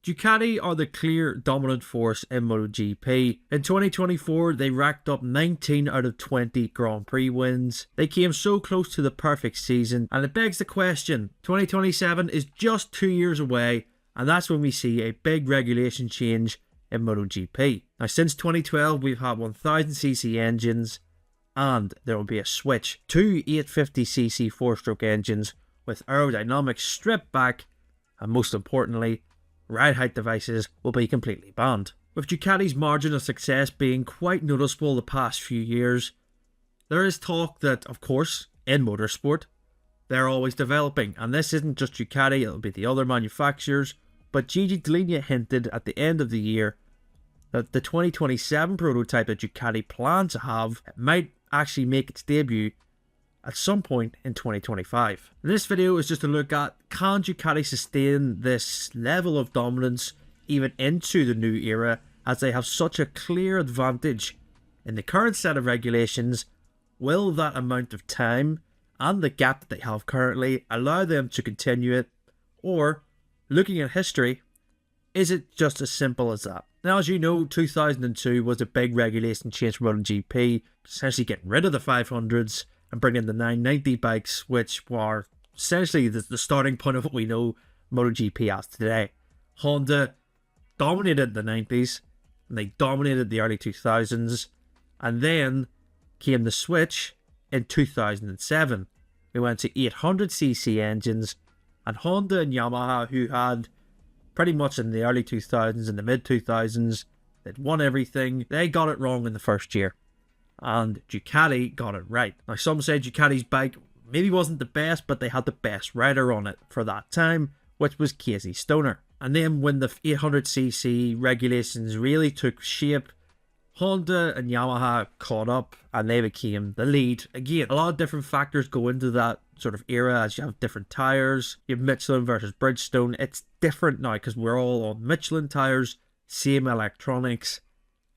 Ducati are the clear dominant force in MotoGP. In 2024, they racked up 19 out of 20 Grand Prix wins. They came so close to the perfect season, and it begs the question, 2027 is just 2 years away, and that's when we see a big regulation change in MotoGP. Now, since 2012, we've had 1000cc engines, and there will be a switch to 850cc 4-stroke engines with aerodynamics stripped back, and most importantly, ride height devices will be completely banned. With Ducati's margin of success being quite noticeable the past few years, there is talk that, of course, in motorsport, they're always developing, and this isn't just Ducati, it'll be the other manufacturers, but Gigi Dall'Igna hinted at the end of the year that the 2027 prototype that Ducati plan to have might actually make its debut at some point in 2025. This video is just a look at, can Ducati sustain this level of dominance even into the new era, as they have such a clear advantage in the current set of regulations? Will that amount of time and the gap that they have currently allow them to continue it, or, looking at history, is it just as simple as that? Now, as you know, 2002 was a big regulation change for MotoGP, essentially getting rid of the 500s and bringing the 990 bikes, which were essentially the starting point of what we know MotoGP as today. Honda dominated the 90s, and they dominated the early 2000s, and then came the switch in 2007. We went to 800cc engines, and Honda and Yamaha, who had pretty much in the early 2000s and the mid 2000s, they'd won everything, they got it wrong in the first year. And Ducati got it right. Now, some say Ducati's bike maybe wasn't the best, but they had the best rider on it for that time, which was Casey Stoner. And then when the 800cc regulations really took shape, Honda and Yamaha caught up and they became the lead. Again, a lot of different factors go into that sort of era, as you have different tyres. You have Michelin versus Bridgestone. It's different now because we're all on Michelin tyres, same electronics.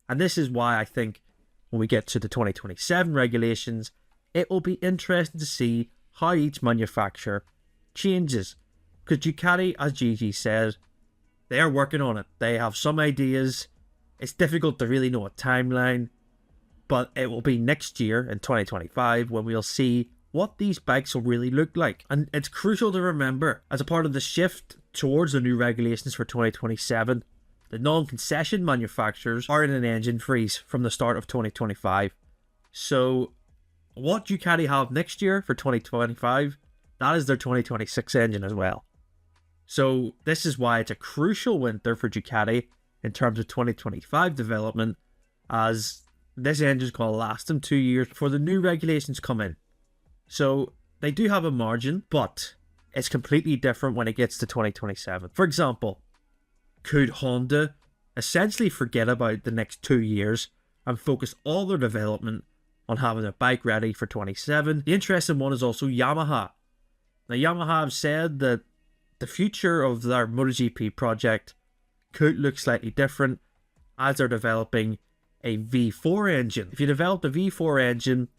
And this is why I think when we get to the 2027 regulations, it will be interesting to see how each manufacturer changes. Because Ducati, as Gigi said, they're working on it. They have some ideas. It's difficult to really know a timeline, but it will be next year in 2025 when we'll see what these bikes will really look like. And it's crucial to remember, as a part of the shift towards the new regulations for 2027, the non-concession manufacturers are in an engine freeze from the start of 2025. So what Ducati have next year for 2025, that is their 2026 engine as well. So this is why it's a crucial winter for Ducati in terms of 2025 development, as this engine is going to last them 2 years before the new regulations come in. So they do have a margin, but it's completely different when it gets to 2027. For example, could Honda essentially forget about the next 2 years and focus all their development on having their bike ready for 27? The interesting one is also Yamaha. Now, Yamaha have said that the future of their MotoGP project could look slightly different as they're developing a V4 engine. If you developed a V4 engine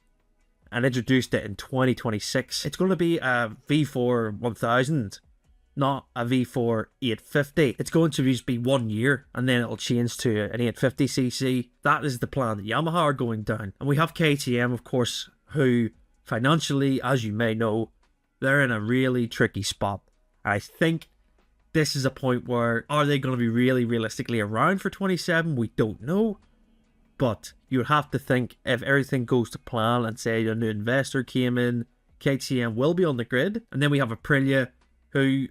and introduced it in 2026, it's going to be a V4 1000, not a V4 850. It's going to just be 1 year and then it'll change to an 850cc. That is the plan that Yamaha are going down. And we have KTM, of course, who financially, as you may know, they're in a really tricky spot. I think this is a point where, are they going to be really realistically around for 27? We don't know. But you would have to think, if everything goes to plan and say a new investor came in, KTM will be on the grid. And then we have Aprilia, who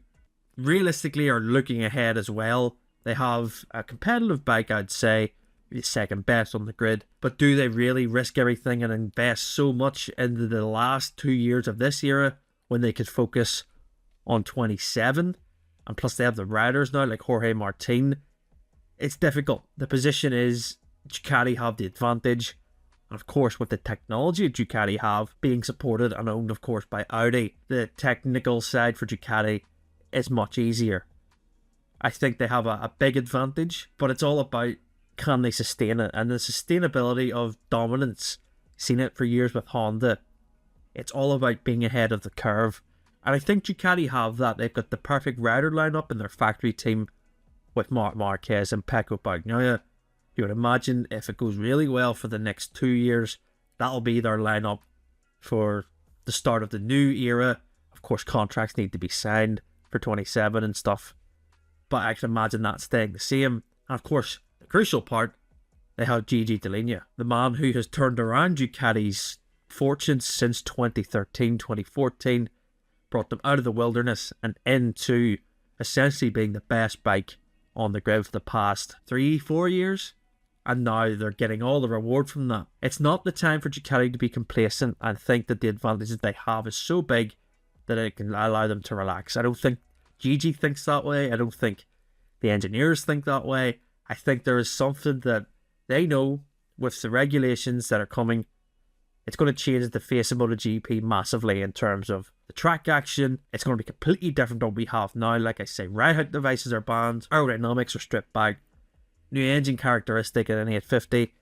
realistically are looking ahead as well. They have a competitive bike, I'd say, the second best on the grid. But do they really risk everything and invest so much into the last 2 years of this era when they could focus on 27? And plus they have the riders now, like Jorge Martin. It's difficult. The position is Ducati have the advantage. And of course, with the technology Ducati have being supported and owned, of course, by Audi, the technical side for Ducati is much easier. I think they have a big advantage, but it's all about, can they sustain it? And the sustainability of dominance, seen it for years with Honda. It's all about being ahead of the curve. And I think Ducati have that. They've got the perfect rider lineup in their factory team. with Marc Marquez and Pecco Bagnaia. You would imagine if it goes really well for the next 2 years, that'll be their lineup for the start of the new era. Of course, contracts need to be signed for 27 and stuff, but I can imagine that staying the same. And of course, the crucial part, they have Gigi Dall'Igna, the man who has turned around Ducati's fortunes since 2013, 2014, brought them out of the wilderness and into essentially being the best bike on the grid for the past 3-4 years. And now they're getting all the reward from that. It's not the time for Ducati to be complacent and think that the advantages they have is so big that it can allow them to relax. I don't think Gigi thinks that way. I don't think the engineers think that way. I think there is something that they know with the regulations that are coming, it's going to change the face of MotoGP massively in terms of the track action. It's going to be completely different than what we have now. Like I say, ride-out devices are banned, aerodynamics are stripped back, new engine characteristic in an 850.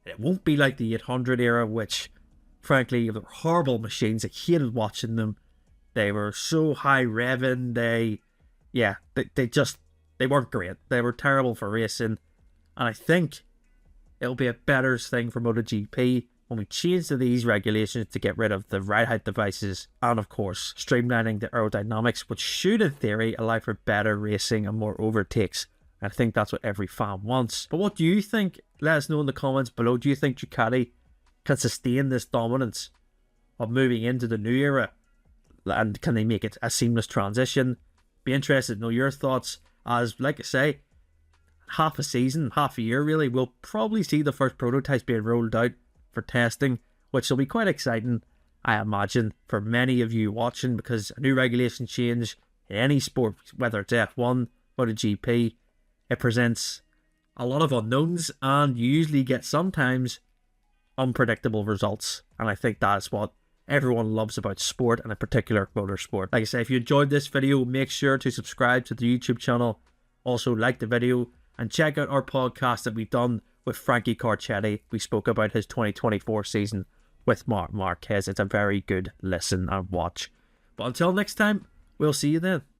It won't be like the 800 era, which, frankly, they were horrible machines. I hated watching them. They were so high revving. They weren't great. They were terrible for racing. And I think it'll be a better thing for MotoGP when we change to these regulations to get rid of the ride-height devices and, of course, streamlining the aerodynamics, which should, in theory, allow for better racing and more overtakes. I think that's what every fan wants. But what do you think? Let us know in the comments below. Do you think Ducati can sustain this dominance of moving into the new era? And can they make it a seamless transition? Be interested to know your thoughts. As, like I say, half a season, half a year really, we'll probably see the first prototypes being rolled out for testing, which will be quite exciting, I imagine, for many of you watching, because a new regulation change in any sport, whether it's F1, MotoGP, it presents a lot of unknowns and you usually get sometimes unpredictable results. And I think that's what everyone loves about sport, and in particular motorsport. Like I say, if you enjoyed this video, make sure to subscribe to the YouTube channel. Also like the video and check out our podcast that we've done with Frankie Carcetti. We spoke about his 2024 season with Marc Marquez. It's a very good listen and watch. But until next time, we'll see you then.